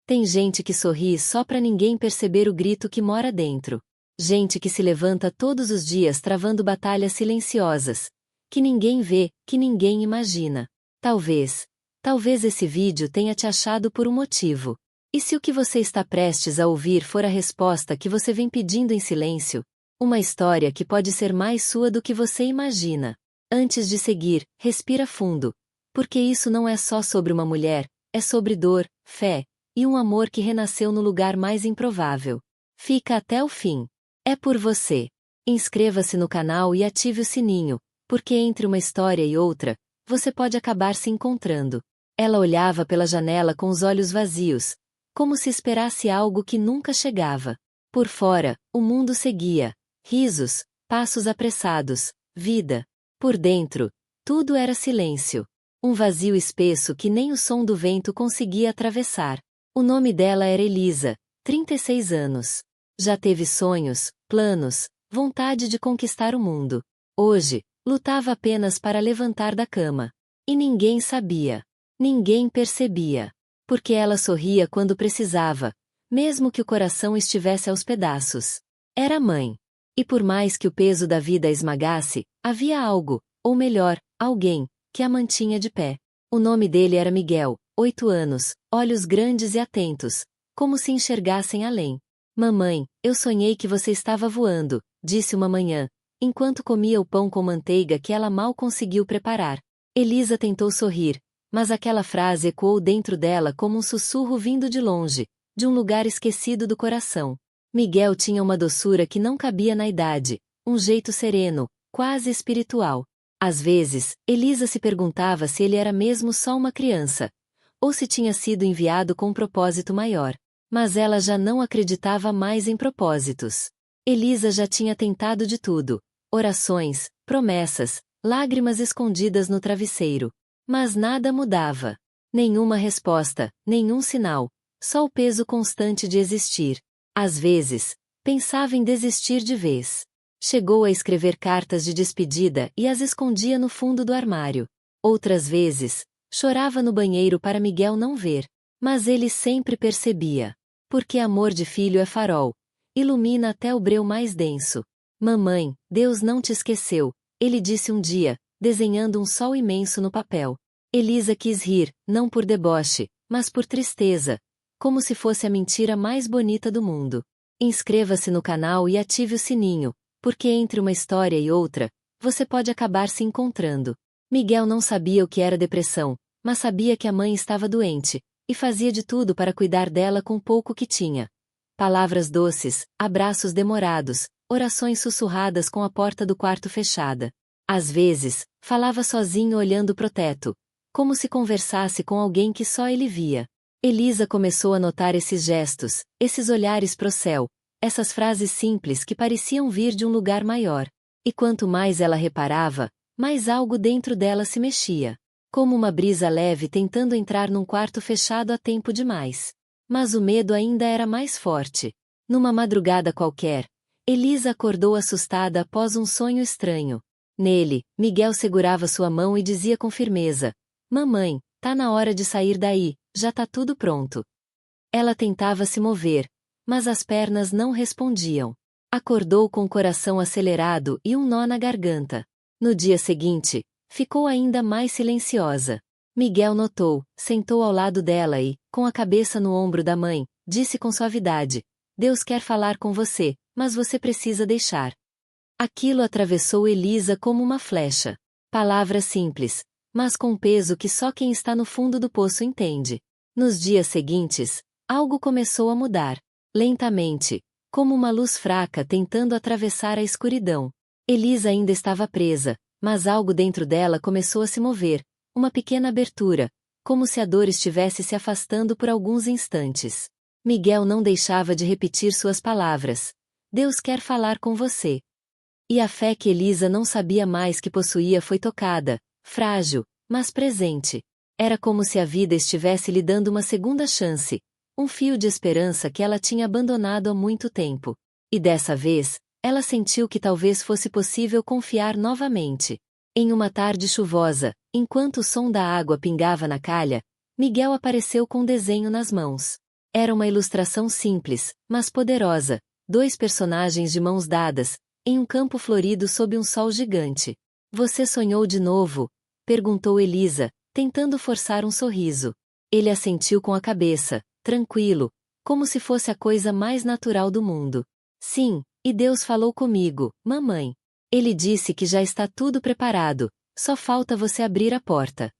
Tem gente que sorri só pra ninguém perceber o grito que mora dentro. Gente que se levanta todos os dias travando batalhas silenciosas, que ninguém vê, que ninguém imagina. Talvez esse vídeo tenha te achado por um motivo. E se o que você está prestes a ouvir for a resposta que você vem pedindo em silêncio? Uma história que pode ser mais sua do que você imagina. Antes de seguir, respira fundo. Porque isso não é só sobre uma mulher, é sobre dor, fé, e um amor que renasceu no lugar mais improvável. Fica até o fim. É por você. Inscreva-se no canal e ative o sininho, porque entre uma história e outra, você pode acabar se encontrando. Ela olhava pela janela com os olhos vazios, como se esperasse algo que nunca chegava. Por fora, o mundo seguia. Risos, passos apressados, vida. Por dentro, tudo era silêncio. Um vazio espesso que nem o som do vento conseguia atravessar. O nome dela era Elisa, 36 anos. Já teve sonhos, planos, vontade de conquistar o mundo. Hoje, lutava apenas para levantar da cama. E ninguém sabia. Ninguém percebia. Porque ela sorria quando precisava, mesmo que o coração estivesse aos pedaços. Era mãe. E por mais que o peso da vida a esmagasse, havia algo, ou melhor, alguém, que a mantinha de pé. O nome dele era Miguel, 8 anos, olhos grandes e atentos, como se enxergassem além. Mamãe, eu sonhei que você estava voando, disse uma manhã, enquanto comia o pão com manteiga que ela mal conseguiu preparar. Elisa tentou sorrir, mas aquela frase ecoou dentro dela como um sussurro vindo de longe, de um lugar esquecido do coração. Miguel tinha uma doçura que não cabia na idade, um jeito sereno, quase espiritual. Às vezes, Elisa se perguntava se ele era mesmo só uma criança, ou se tinha sido enviado com um propósito maior. Mas ela já não acreditava mais em propósitos. Elisa já tinha tentado de tudo: orações, promessas, lágrimas escondidas no travesseiro. Mas nada mudava. Nenhuma resposta, nenhum sinal, só o peso constante de existir. Às vezes, pensava em desistir de vez. Chegou a escrever cartas de despedida e as escondia no fundo do armário. Outras vezes, chorava no banheiro para Miguel não ver. Mas ele sempre percebia. Porque amor de filho é farol. Ilumina até o breu mais denso. Mamãe, Deus não te esqueceu, ele disse um dia, desenhando um sol imenso no papel. Elisa quis rir, não por deboche, mas por tristeza, como se fosse a mentira mais bonita do mundo. Inscreva-se no canal e ative o sininho, porque entre uma história e outra, você pode acabar se encontrando. Miguel não sabia o que era depressão, mas sabia que a mãe estava doente, e fazia de tudo para cuidar dela com o pouco que tinha. Palavras doces, abraços demorados, orações sussurradas com a porta do quarto fechada. Às vezes, falava sozinho olhando pro teto, como se conversasse com alguém que só ele via. Elisa começou a notar esses gestos, esses olhares pro céu, essas frases simples que pareciam vir de um lugar maior. E quanto mais ela reparava, mais algo dentro dela se mexia. Como uma brisa leve tentando entrar num quarto fechado a tempo demais. Mas o medo ainda era mais forte. Numa madrugada qualquer, Elisa acordou assustada após um sonho estranho. Nele, Miguel segurava sua mão e dizia com firmeza: Mamãe, tá na hora de sair daí, já tá tudo pronto. Ela tentava se mover, mas as pernas não respondiam. Acordou com o coração acelerado e um nó na garganta. No dia seguinte, ficou ainda mais silenciosa. Miguel notou, sentou ao lado dela e, com a cabeça no ombro da mãe, disse com suavidade: Deus quer falar com você, mas você precisa deixar. Aquilo atravessou Elisa como uma flecha. Palavras simples, mas com peso que só quem está no fundo do poço entende. Nos dias seguintes, algo começou a mudar. Lentamente, como uma luz fraca tentando atravessar a escuridão. Elisa ainda estava presa, mas algo dentro dela começou a se mover, uma pequena abertura, como se a dor estivesse se afastando por alguns instantes. Miguel não deixava de repetir suas palavras: Deus quer falar com você. E a fé que Elisa não sabia mais que possuía foi tocada, frágil, mas presente. Era como se a vida estivesse lhe dando uma segunda chance, um fio de esperança que ela tinha abandonado há muito tempo. E dessa vez, ela sentiu que talvez fosse possível confiar novamente. Em uma tarde chuvosa, enquanto o som da água pingava na calha, Miguel apareceu com um desenho nas mãos. Era uma ilustração simples, mas poderosa. Dois personagens de mãos dadas, em um campo florido sob um sol gigante. Você sonhou de novo? Perguntou Elisa, tentando forçar um sorriso. Ele assentiu com a cabeça, tranquilo, como se fosse a coisa mais natural do mundo. Sim, e Deus falou comigo, mamãe. Ele disse que já está tudo preparado, só falta você abrir a porta.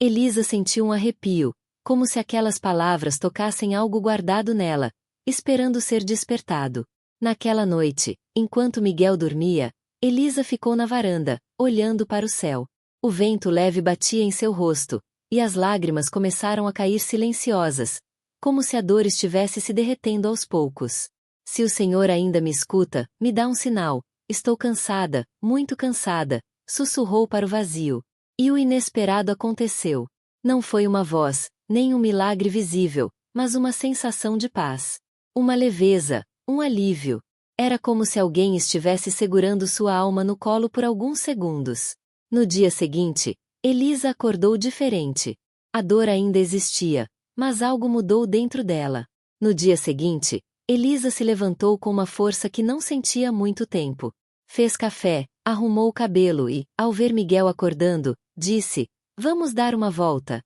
Elisa sentiu um arrepio, como se aquelas palavras tocassem algo guardado nela, esperando ser despertado. Naquela noite, enquanto Miguel dormia, Elisa ficou na varanda, olhando para o céu. O vento leve batia em seu rosto, e as lágrimas começaram a cair silenciosas, como se a dor estivesse se derretendo aos poucos. Se o Senhor ainda me escuta, me dá um sinal. Estou cansada, muito cansada, sussurrou para o vazio. E o inesperado aconteceu. Não foi uma voz, nem um milagre visível, mas uma sensação de paz. Uma leveza, um alívio. Era como se alguém estivesse segurando sua alma no colo por alguns segundos. No dia seguinte, Elisa acordou diferente. A dor ainda existia, mas algo mudou dentro dela. No dia seguinte, Elisa se levantou com uma força que não sentia há muito tempo. Fez café, arrumou o cabelo e, ao ver Miguel acordando, disse: "Vamos dar uma volta."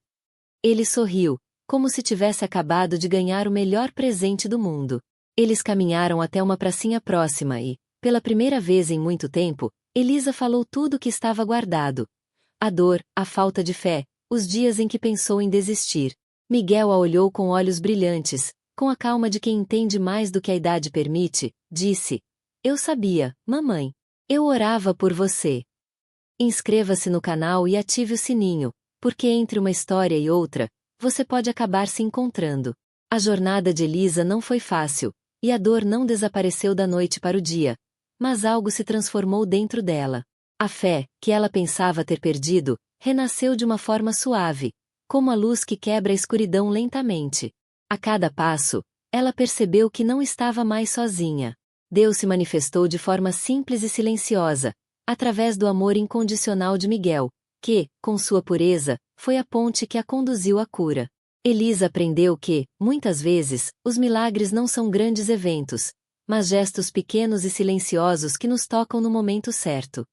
Ele sorriu, como se tivesse acabado de ganhar o melhor presente do mundo. Eles caminharam até uma pracinha próxima e, pela primeira vez em muito tempo, Elisa falou tudo o que estava guardado. A dor, a falta de fé, os dias em que pensou em desistir. Miguel a olhou com olhos brilhantes, com a calma de quem entende mais do que a idade permite, disse: "Eu sabia, mamãe. Eu orava por você." Inscreva-se no canal e ative o sininho, porque entre uma história e outra, você pode acabar se encontrando. A jornada de Elisa não foi fácil, e a dor não desapareceu da noite para o dia, mas algo se transformou dentro dela. A fé, que ela pensava ter perdido, renasceu de uma forma suave, como a luz que quebra a escuridão lentamente. A cada passo, ela percebeu que não estava mais sozinha. Deus se manifestou de forma simples e silenciosa, através do amor incondicional de Miguel, que, com sua pureza, foi a ponte que a conduziu à cura. Elisa aprendeu que, muitas vezes, os milagres não são grandes eventos, mas gestos pequenos e silenciosos que nos tocam no momento certo.